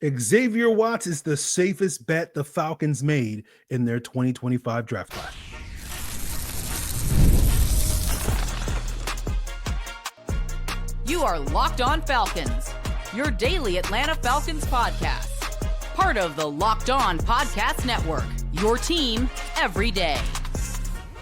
Xavier Watts is the safest bet the Falcons made in their 2025 draft class. You are Locked On Falcons, your daily Atlanta Falcons podcast. Part of the Locked On Podcast Network, your team every day.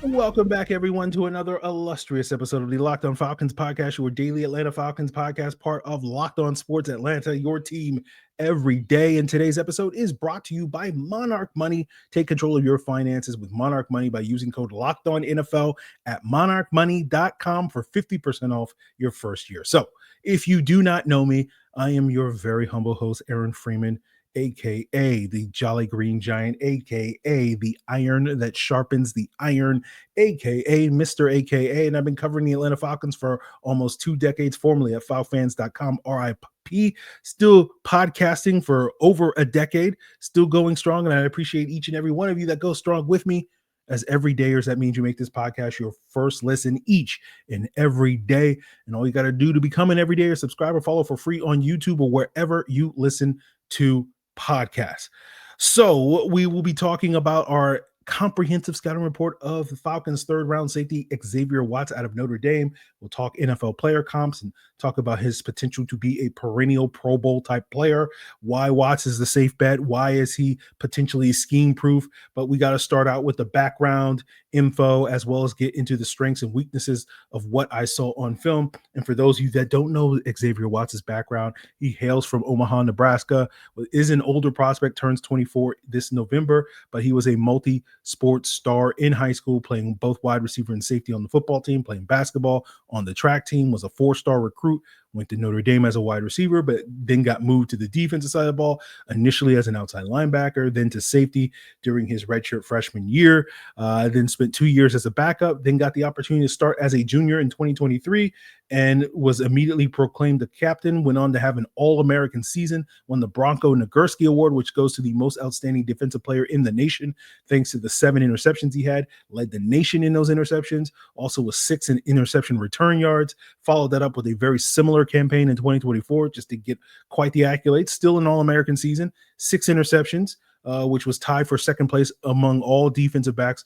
Welcome back, everyone, to another illustrious episode of the Locked On Falcons podcast, your daily Atlanta Falcons podcast, part of Locked On Sports Atlanta, your team every day. And today's episode is brought to you by Monarch Money. Take control of your finances with Monarch Money by using code LOCKEDONNFL at monarchmoney.com for 50% off your first year. So if you do not know me, I am your very humble host, Aaron Freeman, aka the Jolly Green Giant, aka the iron that sharpens the iron, aka Mr. AKA, and I've been covering the Atlanta Falcons for almost 2 decades, formerly at falfans.com, RIP, still podcasting for over a decade, still going strong, and I appreciate each and every one of you that go strong with me. As everydayers, that means you make this podcast your first listen each and every day. And all you got to do to become an everydayer, subscribe or follow for free on YouTube or wherever you listen to podcasts. So we will be talking about our comprehensive scouting report of the Falcons' third round safety, Xavier Watts out of Notre Dame. We'll talk NFL player comps and talk about his potential to be a perennial Pro Bowl type player, why Watts is the safe bet, why is he potentially scheme proof. But we got to start out with the background info as well as get into the strengths and weaknesses of what I saw on film. And for those of you that don't know Xavier Watts' background, he hails from Omaha, Nebraska, is an older prospect, turns 24 this November, but he was a multi-sport star in high school, playing both wide receiver and safety on the football team, playing basketball on the track team, was a 4-star recruit, went to Notre Dame as a wide receiver, but then got moved to the defensive side of the ball, initially as an outside linebacker, then to safety during his redshirt freshman year, then spent 2 years as a backup, then got the opportunity to start as a junior in 2023 and was immediately proclaimed a captain, went on to have an All-American season, won the Bronco Nagurski Award, which goes to the most outstanding defensive player in the nation, thanks to the 7 interceptions he had, led the nation in those interceptions, also was 6 in interception return yards, followed that up with a very similar campaign in 2024 just to get quite the accolades, still an All-American season, 6 interceptions, which was tied for second place among all defensive backs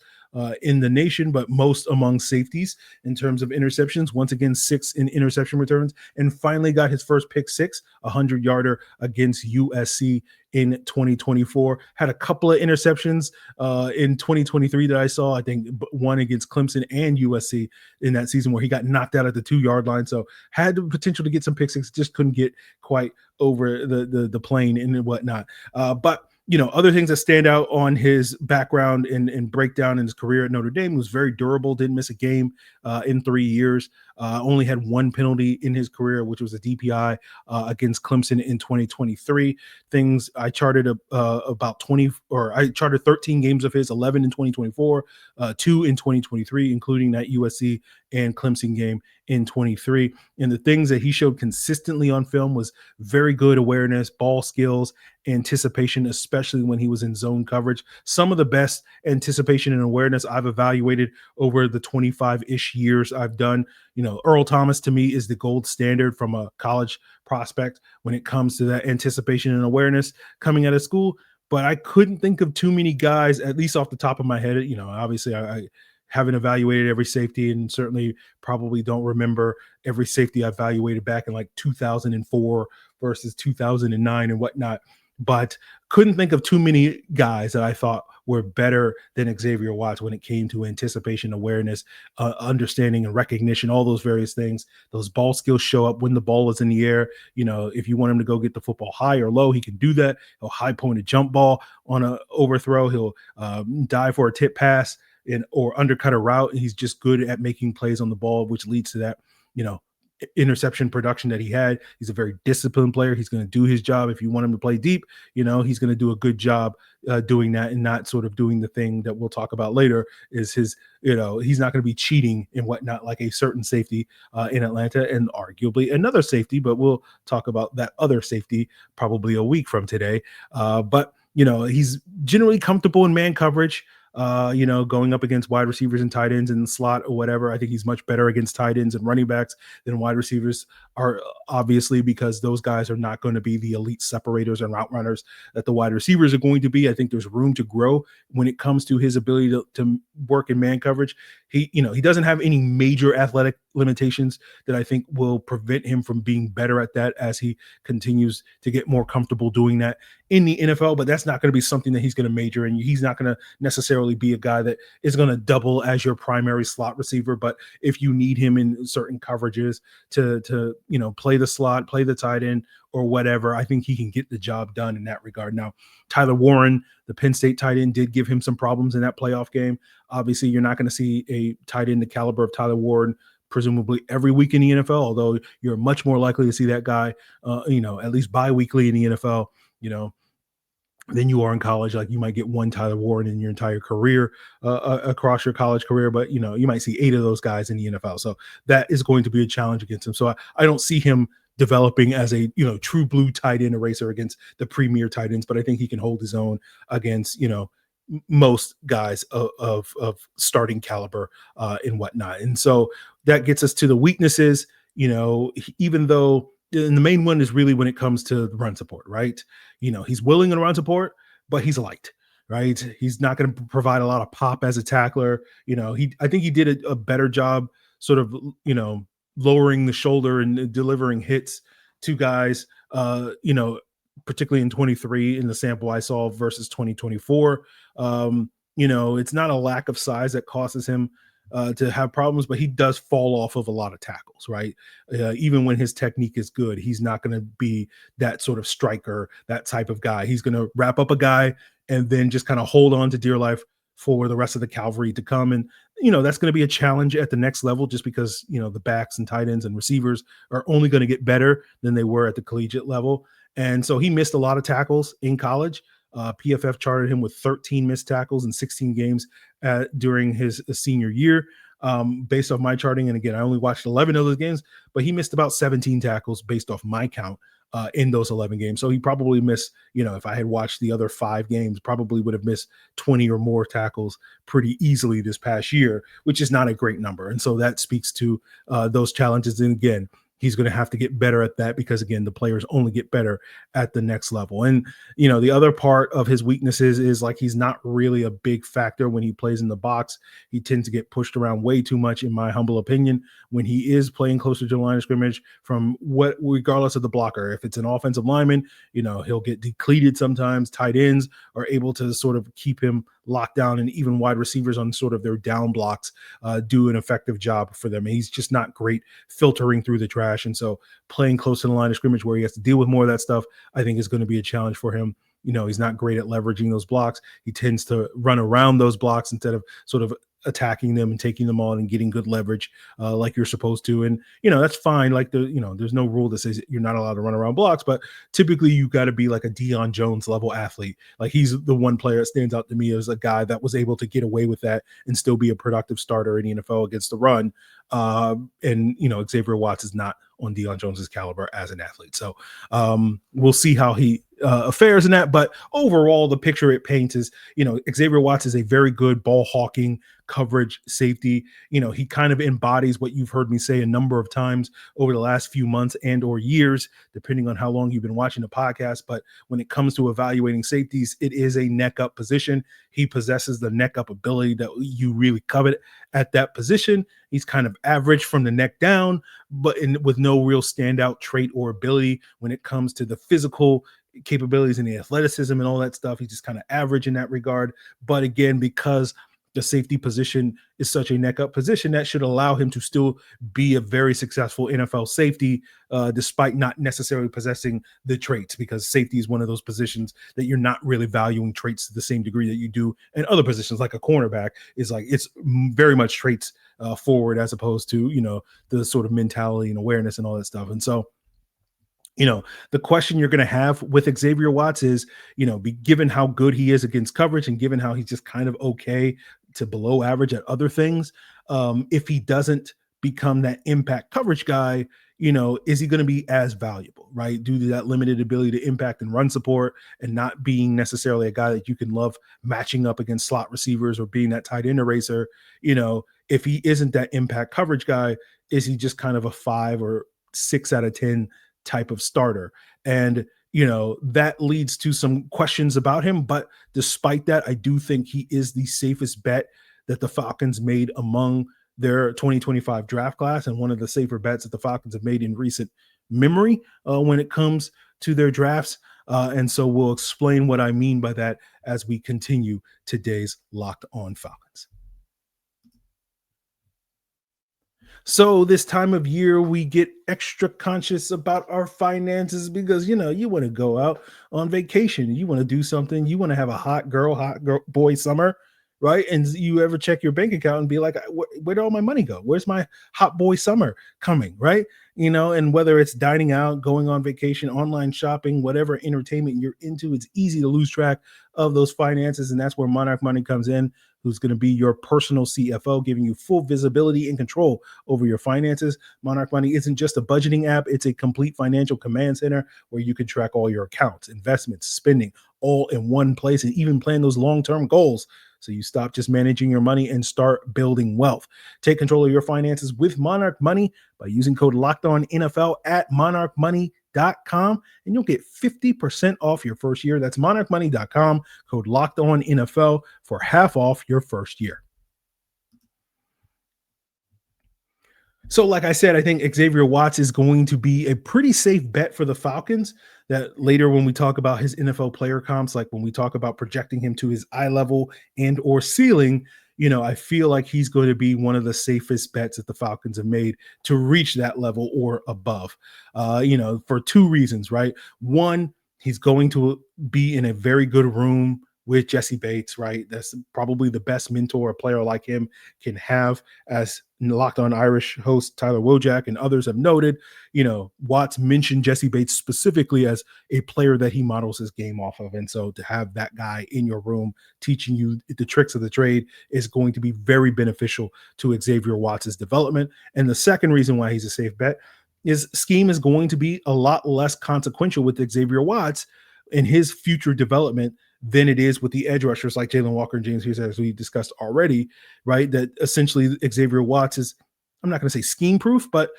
in the nation, but most among safeties in terms of interceptions. Once again, 6 in interception returns, and finally got his first pick six, a 100-yarder against USC in 2024. Had a couple of interceptions in 2023 that I saw, I think one against Clemson and USC in that season where he got knocked out at the 2-yard line. So had the potential to get some pick six, just couldn't get quite over the plane and whatnot. But you know, other things that stand out on his background and breakdown in his career at Notre Dame, was very durable, didn't miss a game in 3 years, only had 1 penalty in his career, which was a DPI against Clemson in 2023. Things I charted about 20, or I charted 13 games of his, 11 in 2024, 2 in 2023, including that USC and Clemson game in 23. And the things that he showed consistently on film was very good awareness, ball skills, anticipation, especially when he was in zone coverage. Some of the best anticipation and awareness I've evaluated over the 25-ish years I've done. You know, Earl Thomas to me is the gold standard from a college prospect when it comes to that anticipation and awareness coming out of school. But I couldn't think of too many guys, at least off the top of my head. You know, obviously I haven't evaluated every safety, and certainly probably don't remember every safety I evaluated back in like 2004 versus 2009 and whatnot. But couldn't think of too many guys that I thought were better than Xavier Watts when it came to anticipation, awareness, understanding and recognition, all those various things. Those ball skills show up when the ball is in the air. You know, if you want him to go get the football high or low, he can do that. He'll high point a jump ball on an overthrow. He'll dive for a tip pass or undercut a route. And he's just good at making plays on the ball, which leads to that, you know, interception production that he had. He's a very disciplined player. He's going to do his job. If you want him to play deep, you know, he's going to do a good job doing that, and not sort of doing the thing that we'll talk about later is his, you know, he's not going to be cheating and whatnot like a certain safety in Atlanta, and arguably another safety, but we'll talk about that other safety probably a week from today. But, you know, he's generally comfortable in man coverage. going up against wide receivers and tight ends in the slot or whatever. I think he's much better against tight ends and running backs than wide receivers are, obviously, because those guys are not going to be the elite separators and route runners that the wide receivers are going to be. I think there's room to grow when it comes to his ability to work in man coverage. He doesn't have any major athletic limitations that I think will prevent him from being better at that as he continues to get more comfortable doing that in the NFL, but that's not going to be something that he's going to major in. He's not going to necessarily be a guy that is going to double as your primary slot receiver, but if you need him in certain coverages to play the slot, play the tight end or whatever, I think he can get the job done in that regard. Now, Tyler Warren, the Penn State tight end, did give him some problems in that playoff game. Obviously, you're not going to see a tight end the caliber of Tyler Warren presumably every week in the NFL, although you're much more likely to see that guy, at least bi-weekly in the NFL, than you are in college. Like, you might get one Tyler Warren in your entire career, across your college career, but you might see 8 of those guys in the NFL. So that is going to be a challenge against him. So I don't see him developing as a true blue tight end eraser against the premier tight ends, but I think he can hold his own against most guys of starting caliber and whatnot. And so that gets us to the weaknesses. Even though, and the main one is really when it comes to the run support, right? He's willing in run support, but he's light, right? He's not going to provide a lot of pop as a tackler. I think he did a better job sort of, lowering the shoulder and delivering hits to guys, particularly in 23 in the sample I saw versus 2024. It's not a lack of size that causes him to have problems, but he does fall off of a lot of tackles, right? Even when his technique is good, he's not going to be that sort of striker, that type of guy. He's going to wrap up a guy and then just kind of hold on to dear life for the rest of the cavalry to come. And, that's going to be a challenge at the next level, just because, the backs and tight ends and receivers are only going to get better than they were at the collegiate level. And so he missed a lot of tackles in college. PFF charted him with 13 missed tackles in 16 games during his senior year, based off my charting. And again, I only watched 11 of those games, but he missed about 17 tackles based off my count in those 11 games. So he probably missed, if I had watched the other 5 games, probably would have missed 20 or more tackles pretty easily this past year, which is not a great number. And so that speaks to those challenges. And again, he's going to have to get better at that because, again, the players only get better at the next level. And, the other part of his weaknesses is, like, he's not really a big factor when he plays in the box. He tends to get pushed around way too much, in my humble opinion, when he is playing closer to the line of scrimmage regardless of the blocker. If it's an offensive lineman, he'll get depleted sometimes. Tight ends are able to sort of keep him locked down, and even wide receivers on sort of their down blocks do an effective job for them. And he's just not great filtering through the trash. And so playing close to the line of scrimmage where he has to deal with more of that stuff, I think is going to be a challenge for him. He's not great at leveraging those blocks. He tends to run around those blocks instead of sort of attacking them and taking them on and getting good leverage like you're supposed to. And, that's fine. Like, there's no rule that says you're not allowed to run around blocks, but typically you got to be like a Deion Jones level athlete. Like, he's the one player that stands out to me as a guy that was able to get away with that and still be a productive starter in the NFL against the run. And Xavier Watts is not on Deion Jones's caliber as an athlete. So we'll see how he affairs in that. But overall, the picture it paints is, Xavier Watts is a very good ball hawking coverage safety. He kind of embodies what you've heard me say a number of times over the last few months and or years, depending on how long you've been watching the podcast. But when it comes to evaluating safeties, it is a neck up position. He possesses the neck up ability that you really covet at that position. He's kind of average from the neck down, but with no real standout trait or ability when it comes to the physical capabilities and the athleticism and all that stuff. He's just kind of average in that regard. But again, because the safety position is such a neck up position, that should allow him to still be a very successful NFL safety, despite not necessarily possessing the traits, because safety is one of those positions that you're not really valuing traits to the same degree that you do in other positions. Like a cornerback is like, it's very much traits forward as opposed to, the sort of mentality and awareness and all that stuff. And so, the question you're going to have with Xavier Watts is, given how good he is against coverage and given how he's just kind of okay to below average at other things, if he doesn't become that impact coverage guy, is he going to be as valuable, right? Due to that limited ability to impact and run support and not being necessarily a guy that you can love matching up against slot receivers or being that tight end eraser, if he isn't that impact coverage guy, is he just kind of a 5 or 6 out of 10 type of starter? And, that leads to some questions about him. But despite that, I do think he is the safest bet that the Falcons made among their 2025 draft class, and one of the safer bets that the Falcons have made in recent memory when it comes to their drafts. And so we'll explain what I mean by that as we continue today's Locked On Falcons. So this time of year, we get extra conscious about our finances because, you want to go out on vacation. You want to do something. You want to have a hot girl, boy summer, right? And you ever check your bank account and be like, where'd all my money go? Where's my hot boy summer coming, right? And whether it's dining out, going on vacation, online shopping, whatever entertainment you're into, it's easy to lose track of those finances. And that's where Monarch Money comes in, who's going to be your personal CFO, giving you full visibility and control over your finances. Monarch Money isn't just a budgeting app. It's a complete financial command center where you can track all your accounts, investments, spending, all in one place, and even plan those long-term goals. So you stop just managing your money and start building wealth. Take control of your finances with Monarch Money by using code LOCKEDONNFL at monarchmoney.com, and you'll get 50% off your first year. That's monarchmoney.com, code LOCKEDONNFL for half off your first year. So like I said, I think Xavier Watts is going to be a pretty safe bet for the Falcons. That later when we talk about his NFL player comps, like when we talk about projecting him to his eye level and or ceiling, I feel like he's going to be one of the safest bets that the Falcons have made to reach that level or above, for two reasons, right? One, he's going to be in a very good room with Jessie Bates, right? That's probably the best mentor a player like him can have. As Locked On Irish host Tyler Wojak and others have noted, Watts mentioned Jessie Bates specifically as a player that he models his game off of. And so to have that guy in your room teaching you the tricks of the trade is going to be very beneficial to Xavier Watts' development. And the second reason why he's a safe bet is scheme is going to be a lot less consequential with Xavier Watts in his future development than it is with the edge rushers like Jalen Walker and James Pierce, as we discussed already, right? That essentially Xavier Watts is, I'm not going to say scheme proof, but,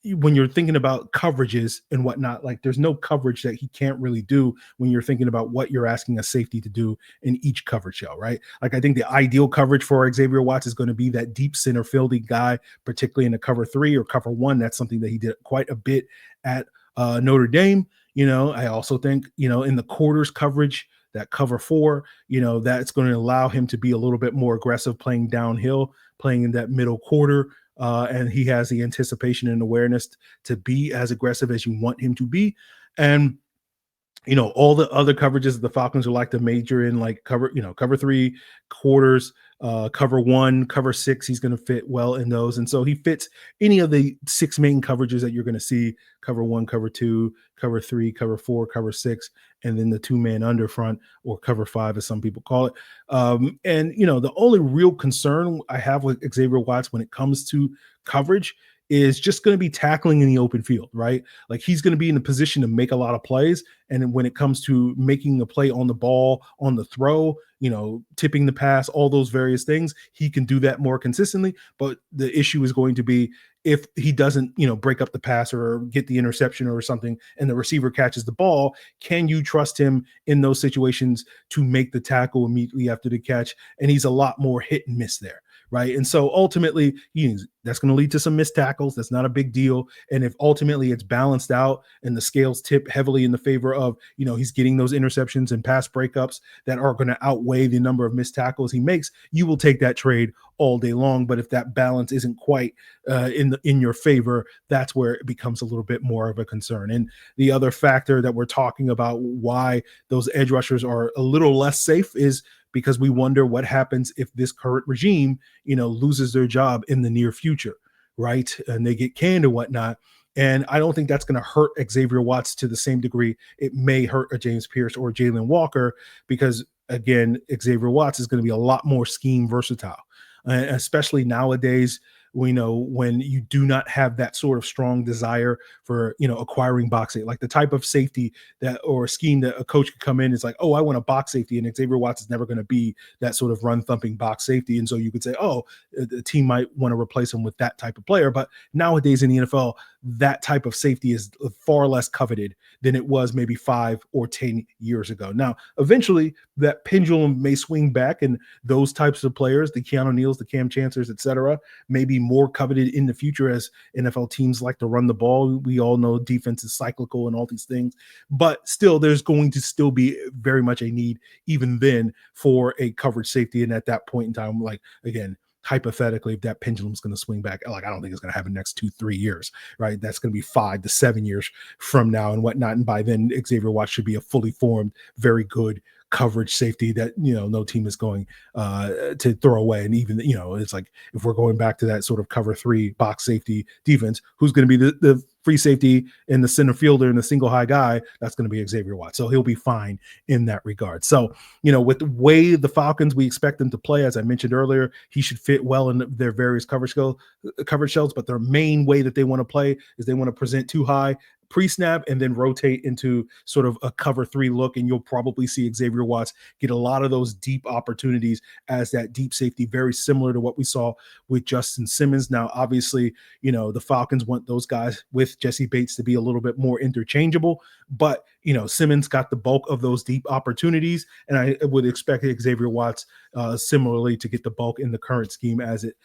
when you're thinking about coverages and whatnot, like there's no coverage that he can't really do when you're thinking about what you're asking a safety to do in each coverage shell, right? Like I think the ideal coverage for Xavier Watts is going to be that deep center fielding guy, particularly in the cover 3 or cover 1. That's something that he did quite a bit at Notre Dame. I also think, in the quarters coverage, that cover 4, that's going to allow him to be a little bit more aggressive playing downhill, playing in that middle quarter. And he has the anticipation and awareness to be as aggressive as you want him to be. And, all the other coverages the Falcons would like to major in, like cover 3, quarters, cover 1, cover 6, he's going to fit well in those. And so he fits any of the 6 main coverages that you're going to see: cover 1, cover 2, cover 3, cover 4, cover 6, and then the 2-man under front, or cover 5, as some people call it. And, the only real concern I have with Xavier Watts when it comes to coverage is just going to be tackling in the open field, right? Like he's going to be in a position to make a lot of plays. And when it comes to making a play on the ball, on the throw, tipping the pass, all those various things, he can do that more consistently. But the issue is going to be if he doesn't, break up the pass or get the interception or something, and the receiver catches the ball, can you trust him in those situations to make the tackle immediately after the catch? And he's a lot more hit and miss there. Right. And so ultimately, that's going to lead to some missed tackles. That's not a big deal. And if ultimately it's balanced out and the scales tip heavily in the favor of, he's getting those interceptions and pass breakups that are going to outweigh the number of missed tackles he makes, you will take that trade all day long. But if that balance isn't quite in your favor, that's where it becomes a little bit more of a concern. And the other factor that we're talking about why those edge rushers are a little less safe is because we wonder what happens if this current regime, loses their job in the near future, right? And they get canned and whatnot. And I don't think that's going to hurt Xavier Watts to the same degree it may hurt a James Pierce or Jalen Walker, because, again, Xavier Watts is going to be a lot more scheme versatile, especially nowadays we know when you do not have that sort of strong desire for, acquiring box safety, like the type of safety that or scheme that a coach could come in is like, oh, I want a box safety, and Xavier Watts is never going to be that sort of run thumping box safety. And so you could say, oh, the team might want to replace him with that type of player. But nowadays in the NFL, that type of safety is far less coveted than it was maybe 5 or 10 years ago. Now, eventually that pendulum may swing back, and those types of players, the Keanu Neals, the Cam Chancellors, et cetera, may be more coveted in the future as NFL teams like to run the ball. We all know defense is cyclical and all these things, but still there's going to still be very much a need even then for a coverage safety. And at that point in time, like, again, hypothetically, if that pendulum's going to swing back, like, I don't think it's going to happen next 2-3 years, right? That's going to be 5 to 7 years from now and whatnot. And by then, Xavier Watts should be a fully formed, very good coverage safety that, no team is going to throw away. And even, it's like, if we're going back to that sort of cover 3 box safety defense, who's going to be the free safety and the center fielder and the single high guy? That's going to be Xavier Watts. So he'll be fine in that regard. So, with the way the Falcons, we expect them to play, as I mentioned earlier, he should fit well in their various coverage shells, but their main way that they want to play is they want to present too high pre-snap and then rotate into sort of a cover 3 look. And you'll probably see Xavier Watts get a lot of those deep opportunities as that deep safety, very similar to what we saw with Justin Simmons. Now, obviously, the Falcons want those guys with Jessie Bates to be a little bit more interchangeable, but, Simmons got the bulk of those deep opportunities. And I would expect Xavier Watts similarly to get the bulk in the current scheme as it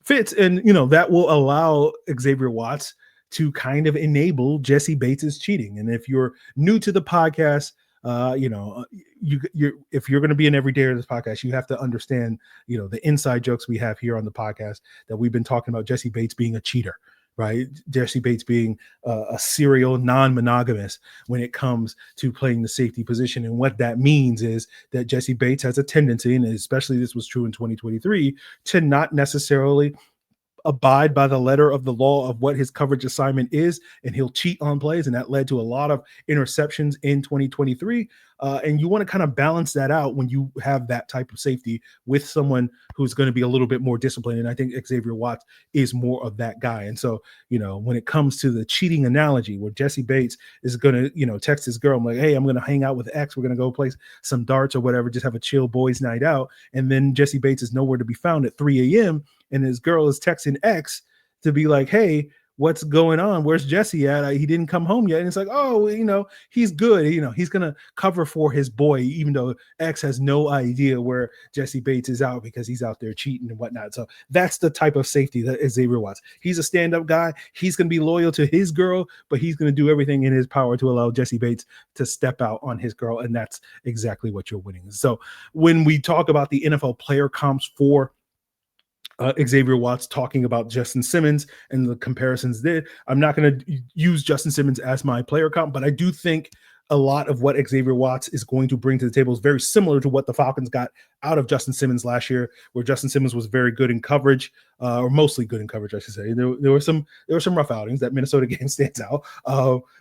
fits. And, that will allow Xavier Watts to kind of enable Jessie Bates' cheating. And if you're new to the podcast, if you're going to be an everyday of this podcast, you have to understand, the inside jokes we have here on the podcast that we've been talking about Jessie Bates being a cheater, right? Jessie Bates being a serial non-monogamous when it comes to playing the safety position. And what that means is that Jessie Bates has a tendency, and especially this was true in 2023, to not necessarily abide by the letter of the law of what his coverage assignment is, and he'll cheat on plays, and that led to a lot of interceptions in 2023. And you want to kind of balance that out when you have that type of safety with someone who's going to be a little bit more disciplined. And I think Xavier Watts is more of that guy. And so, when it comes to the cheating analogy where Jessie Bates is going to, text his girl, I'm like, hey, I'm going to hang out with X. We're going to go play some darts or whatever, just have a chill boys night out. And then Jessie Bates is nowhere to be found at 3 a.m. and his girl is texting X to be like, hey, what's going on? Where's Jessie at? He didn't come home yet. And it's like, oh, he's good. He's going to cover for his boy, even though X has no idea where Jessie Bates is out because he's out there cheating and whatnot. So that's the type of safety that Xavier Watts. He's a stand-up guy. He's going to be loyal to his girl, but he's going to do everything in his power to allow Jessie Bates to step out on his girl. And that's exactly what you're winning. So when we talk about the NFL player comps for Xavier Watts, talking about Justin Simmons and the comparisons there, I'm not going to use Justin Simmons as my player comp, but I do think a lot of what Xavier Watts is going to bring to the table is very similar to what the Falcons got out of Justin Simmons last year, where Justin Simmons was very good in coverage, or mostly good in coverage, I should say. There were some rough outings. That Minnesota game stands out,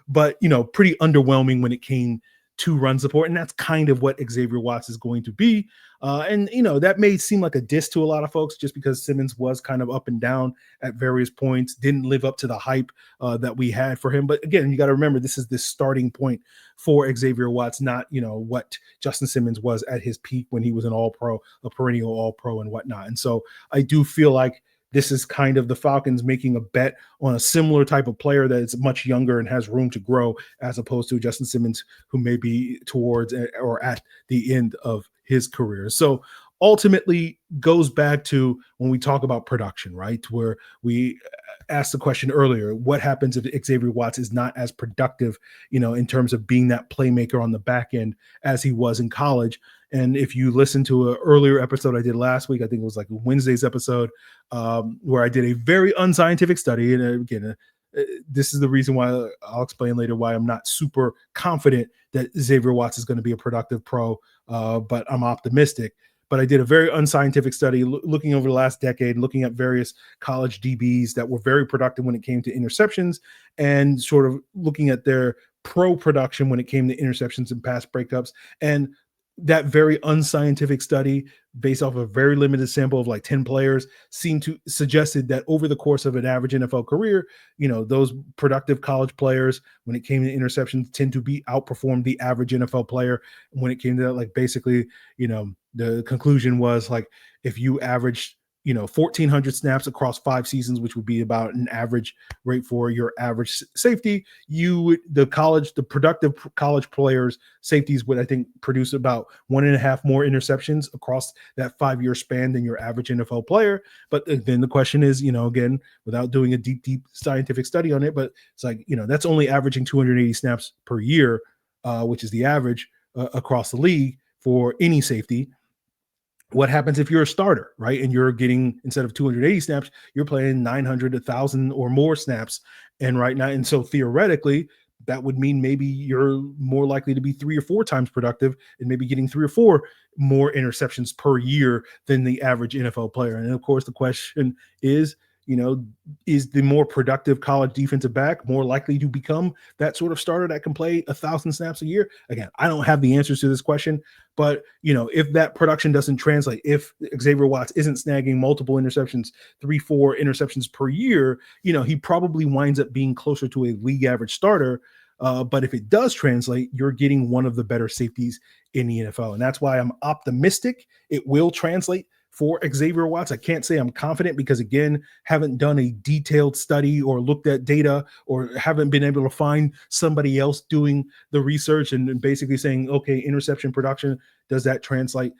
but pretty underwhelming when it came to run support. And that's kind of what Xavier Watts is going to be. And that may seem like a diss to a lot of folks just because Simmons was kind of up and down at various points, didn't live up to the hype that we had for him. But again, you got to remember, this is the starting point for Xavier Watts, not, what Justin Simmons was at his peak when he was an all-pro, a perennial all-pro and whatnot. And so I do feel like this is kind of the Falcons making a bet on a similar type of player that is much younger and has room to grow, as opposed to Justin Simmons, who may be towards or at the end of his career. So ultimately goes back to when we talk about production, right? Where we asked the question earlier, what happens if Xavier Watts is not as productive, in terms of being that playmaker on the back end as he was in college? And if you listen to an earlier episode I did last week, I think it was like Wednesday's episode, where I did a very unscientific study. And again, this is the reason why I'll explain later why I'm not super confident that Xavier Watts is going to be a productive pro, but I'm optimistic. But I did a very unscientific study looking over the last decade, looking at various college DBs that were very productive when it came to interceptions, and sort of looking at their pro production when it came to interceptions and pass breakups. And that very unscientific study based off a very limited sample of like 10 players suggested that over the course of an average NFL career, those productive college players, when it came to interceptions, tend to outperform the average NFL player. When it came to that, like basically, the conclusion was like, if you averaged 1,400 snaps across 5 seasons, which would be about an average rate for your average safety, the productive college players, safeties would, I think, produce about 1.5 more interceptions across that 5-year span than your average NFL player. But then the question is, again, without doing a deep scientific study on it, but it's like, that's only averaging 280 snaps per year, which is the average across the league for any safety. What happens if you're a starter, right? And you're getting, instead of 280 snaps, you're playing 900, 1,000 or more snaps. And right now, and so theoretically, that would mean maybe you're more likely to be 3 or 4 times productive and maybe getting 3 or 4 more interceptions per year than the average NFL player. And of course, the question is, is the more productive college defensive back more likely to become that sort of starter that can play 1,000 snaps a year? Again, I don't have the answers to this question, but if that production doesn't translate, if Xavier Watts isn't snagging multiple interceptions, 3, 4 interceptions per year, he probably winds up being closer to a league average starter. But if it does translate, you're getting one of the better safeties in the NFL. And that's why I'm optimistic it will translate for Xavier Watts. I can't say I'm confident because, again, haven't done a detailed study or looked at data or haven't been able to find somebody else doing the research and basically saying, okay, interception production, does that translate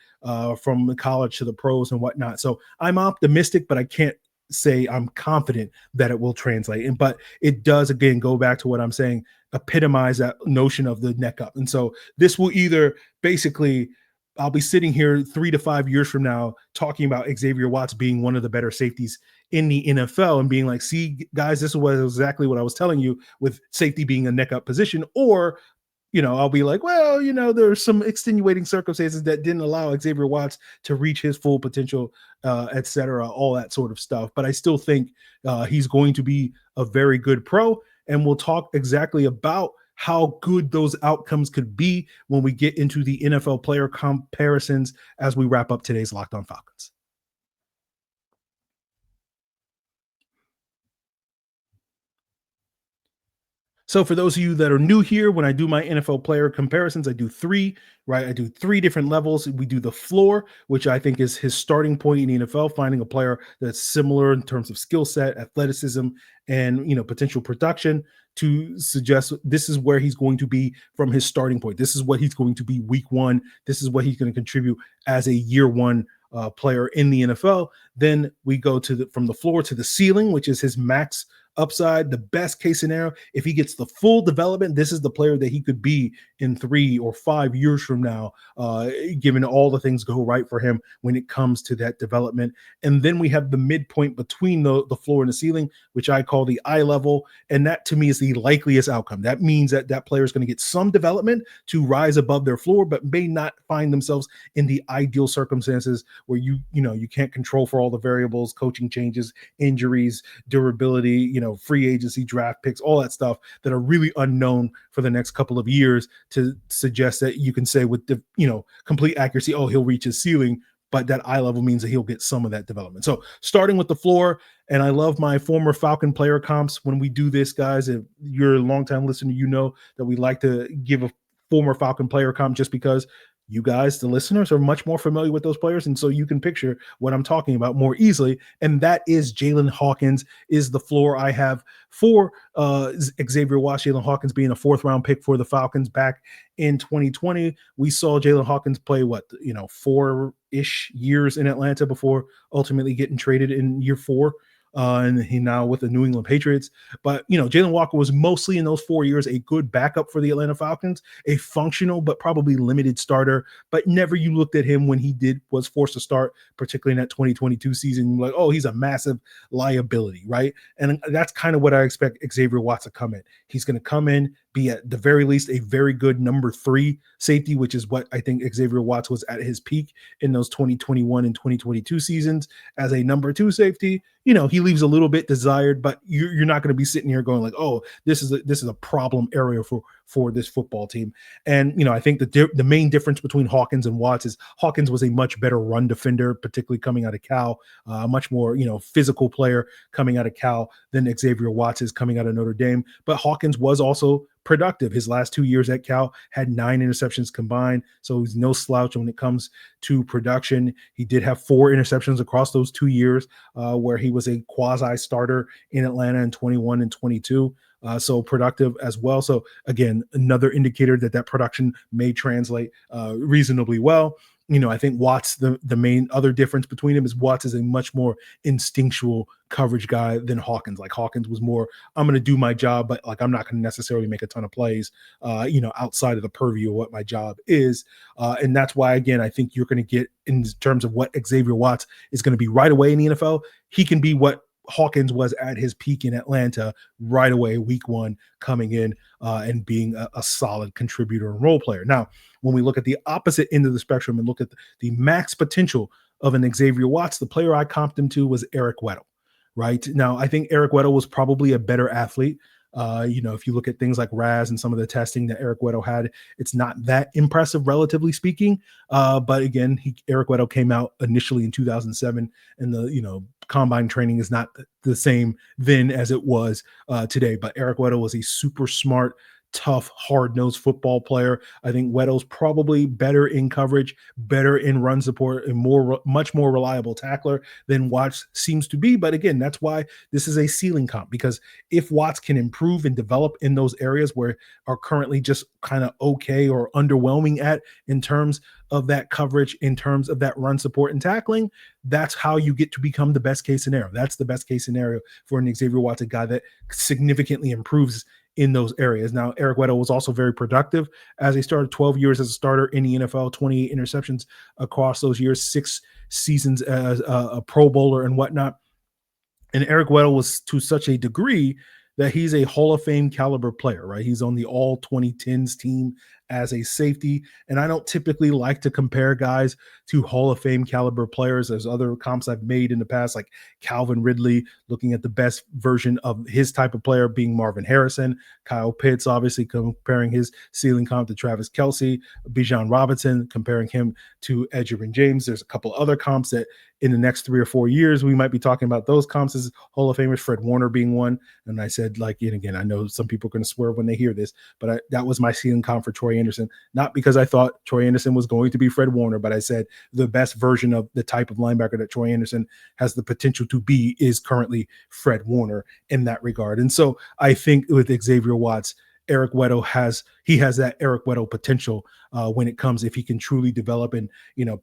from the college to the pros and whatnot? So I'm optimistic, but I can't say I'm confident that it will translate. But it does, again, go back to what I'm saying, epitomize that notion of the neck up. And so this will either basically, I'll be sitting here 3 to 5 years from now talking about Xavier Watts being one of the better safeties in the NFL and being like, see, guys, this was exactly what I was telling you with safety being a neck up position. Or, I'll be like, well, there's some extenuating circumstances that didn't allow Xavier Watts to reach his full potential, et cetera, all that sort of stuff. But I still think he's going to be a very good pro. And we'll talk exactly about how good those outcomes could be when we get into the NFL player comparisons as we wrap up today's Locked On Falcons. So for those of you that are new here, when I do my NFL player comparisons, I do 3, right? I do 3 different levels. We do the floor, which I think is his starting point in the NFL, finding a player that's similar in terms of skill set, athleticism, and, potential production to suggest this is where he's going to be from his starting point. This is what he's going to be week 1. This is what he's going to contribute as a year 1 player in the NFL. Then we go from the floor to the ceiling, which is his max upside, the best case scenario. If he gets the full development, this is the player that he could be in 3 or 5 years from now, given all the things go right for him when it comes to that development. And then we have the midpoint between the floor and the ceiling, which I call the eye level. And that to me is the likeliest outcome. That means that player is going to get some development to rise above their floor, but may not find themselves in the ideal circumstances where you can't control for all the variables, coaching changes, injuries, durability, free agency, draft picks, all that stuff that are really unknown for the next couple of years to suggest that you can say with the, complete accuracy, oh, he'll reach his ceiling, but that eye level means that he'll get some of that development. So starting with the floor, and I love my former Falcon player comps. When we do this, guys, if you're a longtime listener, you know that we like to give a former Falcon player comp just because you guys, the listeners, are much more familiar with those players. And so you can picture what I'm talking about more easily. And that is Jaylinn Hawkins is the floor I have for Xavier Watts. Jaylinn Hawkins being a 4th-round pick for the Falcons back in 2020. We saw Jaylinn Hawkins play 4-ish years in Atlanta before ultimately getting traded in year 4. And he now with the New England Patriots. But, Jalen Walker was mostly in those 4 years a good backup for the Atlanta Falcons, a functional but probably limited starter. But never you looked at him when he was forced to start, particularly in that 2022 season, like, oh, he's a massive liability, right? And that's kind of what I expect Xavier Watts to come in. He's going to come in, be at the very least a very good number 3 safety, which is what I think Xavier Watts was at his peak in those 2021 and 2022 seasons as a number 2 safety. He leaves a little bit desired, but you're not going to be sitting here going like, oh, this is a problem area for this football team. And, I think the main difference between Hawkins and Watts is Hawkins was a much better run defender, particularly coming out of Cal, much more, physical player coming out of Cal than Xavier Watts is coming out of Notre Dame. But Hawkins was also productive. His last 2 years at Cal had 9 interceptions combined. So he's no slouch when it comes to production. He did have 4 interceptions across those 2 years where he was a quasi starter in Atlanta in 21 and 22. So productive as well. So again, another indicator that production may translate reasonably well. I think Watts, the main other difference between him is Watts is a much more instinctual coverage guy than Hawkins. Like Hawkins was more, I'm going to do my job, but like I'm not going to necessarily make a ton of plays, outside of the purview of what my job is. And that's why, again, I think you're going to get in terms of what Xavier Watts is going to be right away in the NFL. He can be what Hawkins was at his peak in Atlanta right away, week 1, coming in and being a solid contributor and role player. Now, when we look at the opposite end of the spectrum and look at the max potential of an Xavier Watts, the player I comped him to was Eric Weddle, right? Now, I think Eric Weddle was probably a better athlete. If you look at things like RAS and some of the testing that Eric Weddle had, it's not that impressive, relatively speaking. But again, Eric Weddle came out initially in 2007, and the combine training is not the same then as it was today. But Eric Weddle was a super smart, tough, hard-nosed football player. I think Weddle's probably better in coverage, better in run support, and much more reliable tackler than Watts seems to be. But again, that's why this is a ceiling comp, because if Watts can improve and develop in those areas where are currently just kind of okay or underwhelming at in terms of that coverage, in terms of that run support and tackling, that's how you get to become the best case scenario. That's the best case scenario for an Xavier Watts, a guy that significantly improves in those areas. Now, Eric Weddle was also very productive as he started 12 years as a starter in the NFL, 28 interceptions across those years, 6 seasons as a Pro Bowler and whatnot. And Eric Weddle was to such a degree that he's a Hall of Fame caliber player, right? He's on the all 2010s team as a safety. And I don't typically like to compare guys to Hall of Fame caliber players. There's other comps I've made in the past, like Calvin Ridley, looking at the best version of his type of player being Marvin Harrison, Kyle Pitts, obviously comparing his ceiling comp to Travis Kelce, Bijan Robinson, comparing him to Edgerrin James. There's a couple other comps that in the next 3 or 4 years, we might be talking about those comps as Hall of Famers, Fred Warner being one. And I said, like, and again, I know some people are going to swear when they hear this, but that was my ceiling comp for Troy Anderson, not because I thought Troy Anderson was going to be Fred Warner, but I said the best version of the type of linebacker that Troy Anderson has the potential to be is currently Fred Warner in that regard. And so I think with Xavier Watts, Eric Weddle has that Eric Weddle potential when it comes, if he can truly develop and,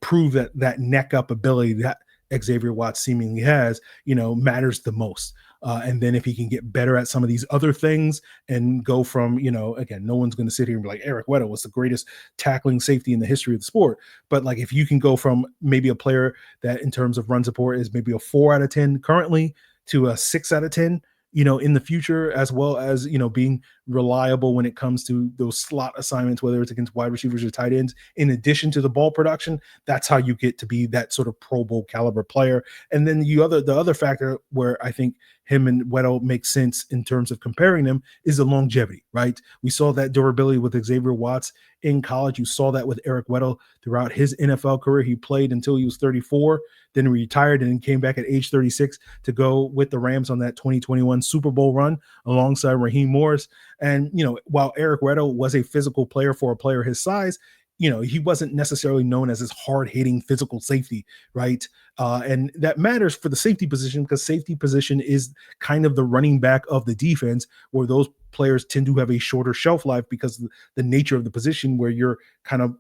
prove that neck up ability that Xavier Watts seemingly has, matters the most. And then if he can get better at some of these other things and go from, again, no one's going to sit here and be like, Eric Weddle was the greatest tackling safety in the history of the sport. But like, if you can go from maybe a player that in terms of run support is maybe a 4 out of 10 currently to a 6 out of 10, in the future, as well as, being reliable when it comes to those slot assignments, whether it's against wide receivers or tight ends, in addition to the ball production, that's how you get to be that sort of Pro Bowl caliber player. And then the other factor where I think him and Weddle make sense in terms of comparing them is the longevity, right? We saw that durability with Xavier Watts in college. You saw that with Eric Weddle throughout his NFL career. He played until he was 34, then retired, and then came back at age 36 to go with the Rams on that 2021 Super Bowl run alongside Raheem Morris. And, while Eric Weddle was a physical player for a player his size, he wasn't necessarily known as this hard-hitting physical safety, right? And that matters for the safety position, because safety position is kind of the running back of the defense, where those players tend to have a shorter shelf life because of the nature of the position, where you're kind of,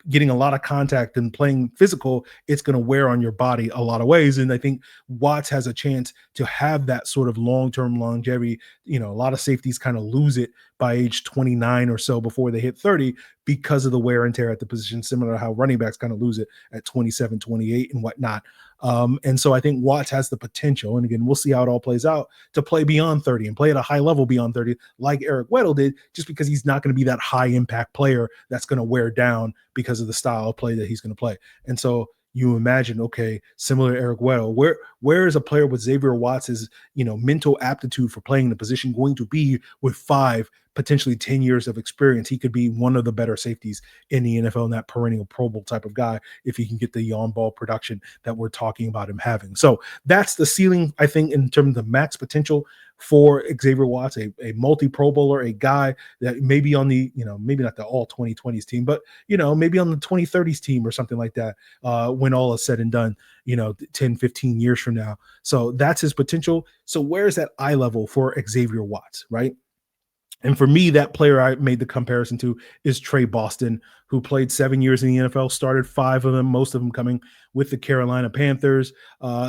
getting a lot of contact and playing physical. It's going to wear on your body a lot of ways. And I think Watts has a chance to have that sort of long-term longevity. A lot of safeties kind of lose it by age 29 or so before they hit 30 because of the wear and tear at the position, similar to how running backs kind of lose it at 27, 28 and whatnot. And so I think Watts has the potential, and again, we'll see how it all plays out, to play beyond 30 and play at a high level beyond 30, like Eric Weddle did, just because he's not going to be that high impact player that's going to wear down because of the style of play that he's going to play. And so you imagine, okay, similar to Eric Weddle, where is a player with Xavier Watts' mental aptitude for playing the position going to be with 5, potentially 10 years of experience? He could be one of the better safeties in the NFL and that perennial Pro Bowl type of guy if he can get the on-ball production that we're talking about him having. So that's the ceiling, I think, in terms of the max potential for Xavier Watts, a multi-Pro Bowler, a guy that maybe on the, maybe not the all 2020s team, but, maybe on the 2030s team or something like that, when all is said and done, 10, 15 years from now. So that's his potential. So where's that eye level for Xavier Watts, right? And for me, that player I made the comparison to is Trey Boston, who played 7 years in the NFL, started 5 of them, most of them coming with the Carolina Panthers.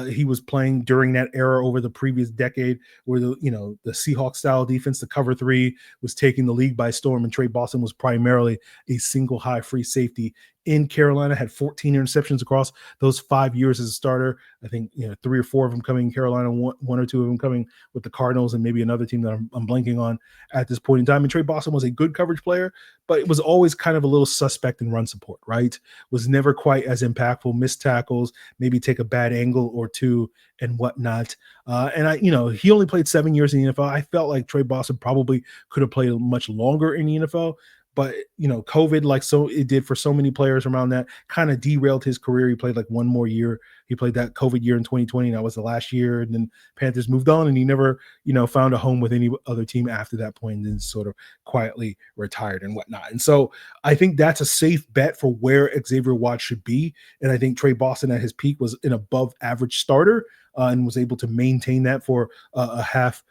He was playing during that era over the previous decade where the Seahawks style defense, the cover 3, was taking the league by storm. And Trey Boston was primarily a single high free safety in Carolina, had 14 interceptions across those 5 years as a starter. I think 3 or 4 of them coming in Carolina, one or 2 of them coming with the Cardinals, and maybe another team that I'm blanking on at this point in time. And Trey Boston was a good coverage player, but it was always kind of a little suspect in run support, right? Was never quite as impactful, missed tackles, maybe take a bad angle or 2 and whatnot. And he only played 7 years in the NFL. I felt like Trey Boston probably could have played much longer in the NFL. But, COVID, like so it did for so many players around that, kind of derailed his career. He played like one more year. He played that COVID year in 2020. And that was the last year. And then Panthers moved on, and he never, found a home with any other team after that point, and then sort of quietly retired and whatnot. And so I think that's a safe bet for where Xavier Watts should be. And I think Trey Boston at his peak was an above average starter and was able to maintain that for a half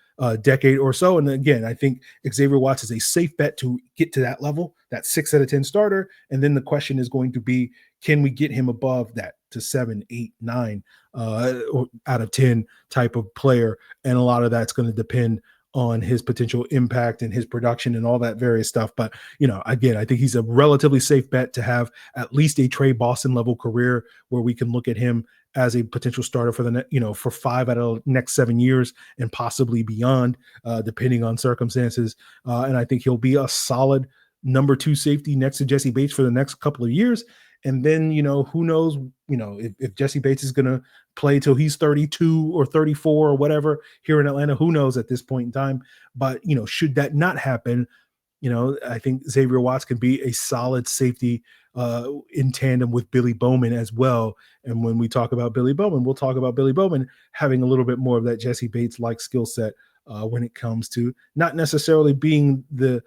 decade or so. And again, I think Xavier Watts is a safe bet to get to that level, that 6 out of 10 starter. And then the question is going to be, can we get him above that to 7, 8, 9 or out of 10 type of player? And a lot of that's going to depend on his potential impact and his production and all that various stuff. But, again, I think he's a relatively safe bet to have at least a Trey Boston level career where we can look at him as a potential starter for the for 5 out of the next 7 years and possibly beyond, depending on circumstances. And I think he'll be a solid number 2 safety next to Jessie Bates for the next couple of years. And then, who knows, if Jessie Bates is going to play till he's 32 or 34 or whatever here in Atlanta, who knows at this point in time. But, should that not happen, I think Xavier Watts can be a solid safety in tandem with Billy Bowman as well. And when we talk about Billy Bowman, we'll talk about Billy Bowman having a little bit more of that Jessie Bates-like skill set when it comes to not necessarily being the,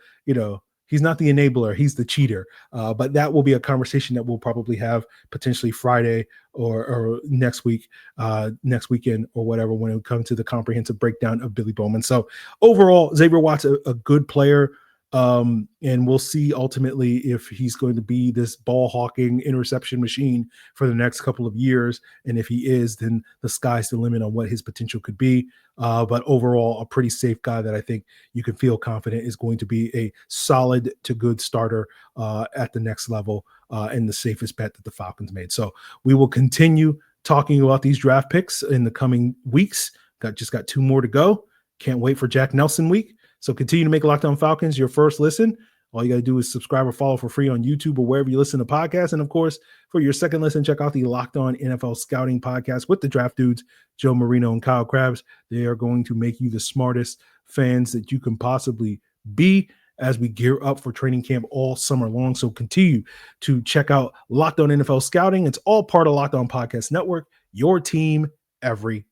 he's not the enabler, he's the cheater. But that will be a conversation that we'll probably have potentially Friday or next weekend or whatever, when it comes to the comprehensive breakdown of Billy Bowman. So overall, Xavier Watts, a good player. And we'll see ultimately if he's going to be this ball hawking interception machine for the next couple of years. And if he is, then the sky's the limit on what his potential could be. But overall, a pretty safe guy that I think you can feel confident is going to be a solid to good starter at the next level, and the safest bet that the Falcons made. So we will continue talking about these draft picks in the coming weeks. Just got 2 more to go. Can't wait for Jack Nelson week. So continue to make Locked On Falcons your first listen. All you got to do is subscribe or follow for free on YouTube or wherever you listen to podcasts. And of course, for your second listen, check out the Locked On NFL Scouting podcast with the draft dudes, Joe Marino and Kyle Krabs. They are going to make you the smartest fans that you can possibly be as we gear up for training camp all summer long. So continue to check out Locked On NFL Scouting. It's all part of Locked On Podcast Network, your team every